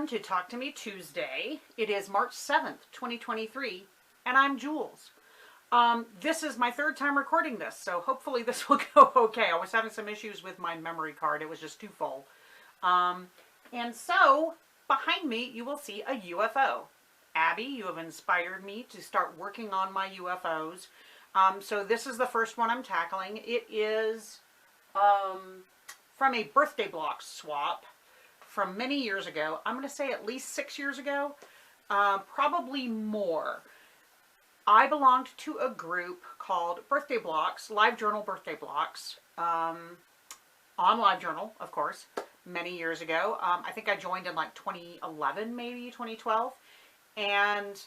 welcome to Talk to Me Tuesday. It is March 7th, 2023, and I'm Jules. This is my third time recording this, so hopefully this will go okay. I was having some issues with my memory card. It was just too full. And so, behind me, you will see a UFO. Abby, you have inspired me to start working on my UFOs. So this is the first one I'm tackling. It is from a birthday block swap from many years ago. I'm going to say at least 6 years ago, probably more. I belonged to a group called Birthday Blocks, Live Journal Birthday Blocks, on LiveJournal, of course, many years ago. I think I joined in like 2011, maybe 2012, and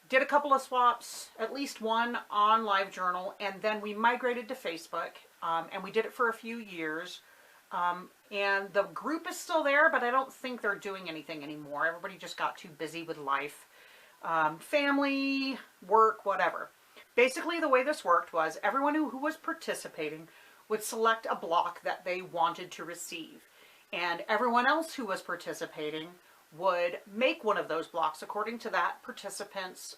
did a couple of swaps, at least one on LiveJournal, and then we migrated to Facebook, and we did it for a few years. And the group is still there, but I don't think they're doing anything anymore. Everybody just got too busy with life, family, work, whatever. Basically, the way this worked was everyone who was participating would select a block that they wanted to receive. And everyone else who was participating would make one of those blocks according to that participant's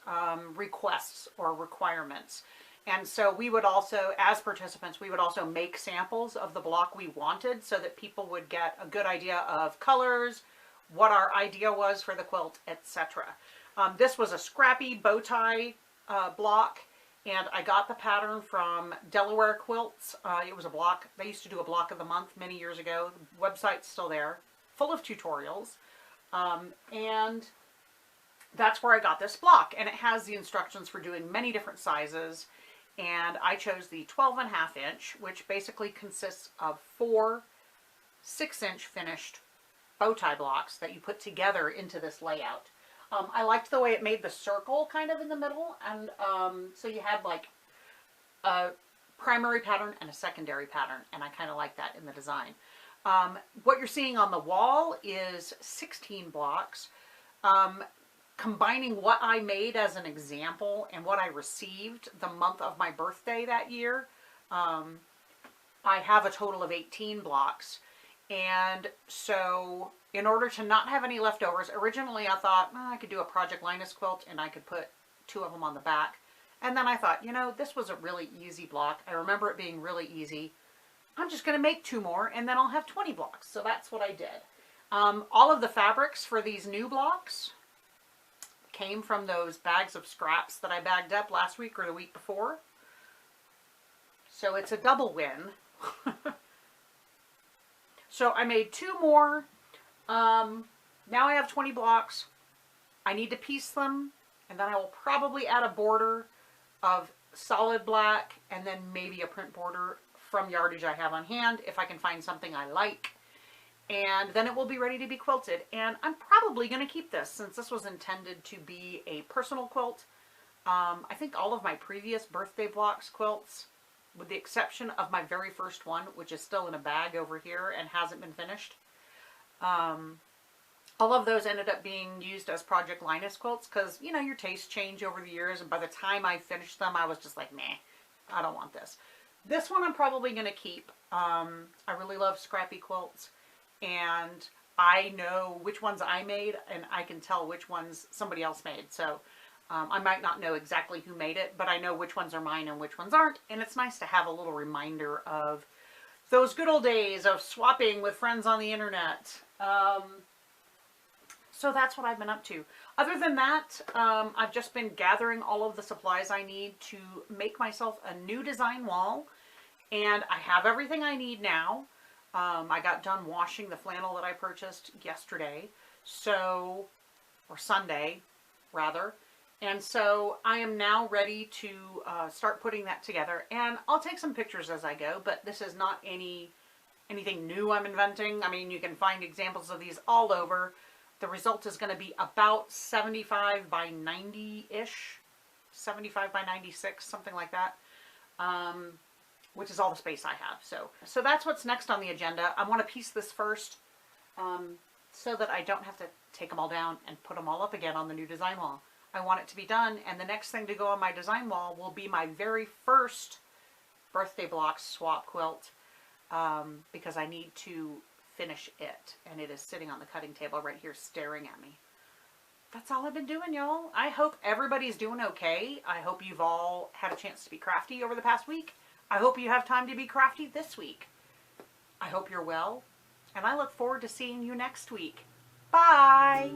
requests or requirements. And so we would also, as participants, we would also make samples of the block we wanted so that people would get a good idea of colors, what our idea was for the quilt, etc. This was a scrappy bow tie block, and I got the pattern from Delaware Quilts. It was a block. They used to do a block of the month many years ago. The website's still there, full of tutorials. And that's where I got this block, and it has the instructions for doing many different sizes. And I chose the 12.5 inch, which basically consists of 4 6-inch finished bow tie blocks that you put together into this layout. I liked the way it made the circle kind of in the middle, and so you had like a primary pattern and a secondary pattern, and I kind of like that in the design. What you're seeing on the wall is 16 blocks. Combining what I made as an example and what I received the month of my birthday that year, I have a total of 18 blocks. And so in order to not have any leftovers, originally I thought, oh, I could do a Project Linus quilt and I could put 2 of them on the back. And then I thought, you know, this was a really easy block. I remember it being really easy. I'm just going to make 2 more and then I'll have 20 blocks. So that's what I did. All of the fabrics for these new blocks came from those bags of scraps that I bagged up last week or the week before. So it's a double win. So I made 2 more. Now I have 20 blocks. I need to piece them, and then I will probably add a border of solid black and then maybe a print border from yardage I have on hand if I can find something I like. And then it will be ready to be quilted. And I'm probably going to keep this since this was intended to be a personal quilt. I think all of my previous birthday blocks quilts, with the exception of my very first one, which is still in a bag over here and hasn't been finished, all of those ended up being used as Project Linus quilts because, you know, your tastes change over the years. And by the time I finished them, I was just like, meh, I don't want this. This one I'm probably going to keep. I really love scrappy quilts. And I know which ones I made, and I can tell which ones somebody else made. So I might not know exactly who made it, but I know which ones are mine and which ones aren't. And it's nice to have a little reminder of those good old days of swapping with friends on the internet. So that's what I've been up to. Other than that, I've just been gathering all of the supplies I need to make myself a new design wall. And I have everything I need now. I got done washing the flannel that I purchased yesterday, so, or Sunday, rather. And so I am now ready to start putting that together. And I'll take some pictures as I go, but this is not anything new I'm inventing. I mean, you can find examples of these all over. The result is going to be about 75 by 90-ish, 75 by 96, something like that. Which is all the space I have. So that's what's next on the agenda. I want to piece this first so that I don't have to take them all down and put them all up again on the new design wall. I want it to be done, and the next thing to go on my design wall will be my very first birthday block swap quilt because I need to finish it. And it is sitting on the cutting table right here staring at me. That's all I've been doing, y'all. I hope everybody's doing okay. I hope you've all had a chance to be crafty over the past week. I hope you have time to be crafty this week. I hope you're well, and I look forward to seeing you next week. Bye!